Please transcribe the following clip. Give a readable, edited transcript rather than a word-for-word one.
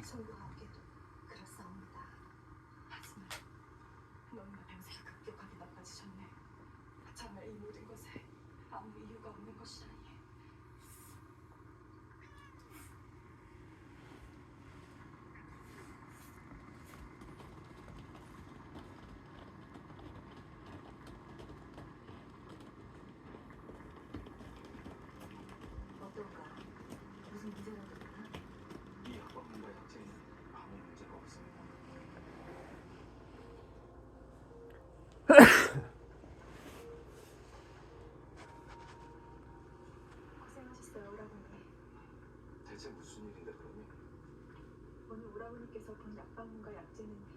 송구하게도 그렇사옵니다. 하지만 너무나 병세가 급격하게 나빠지셨네. 정말 이 모든 것에 아무 이유가 없는 것이라니. 어떤가? 무슨 문제라도 있나? 이 학원과 약제는 아무 문제가 없습니다. 고생하셨어요, 오라버니. 대체 무슨 일인데 그러니? 오늘 오라버니께서 본 약방문과 약재는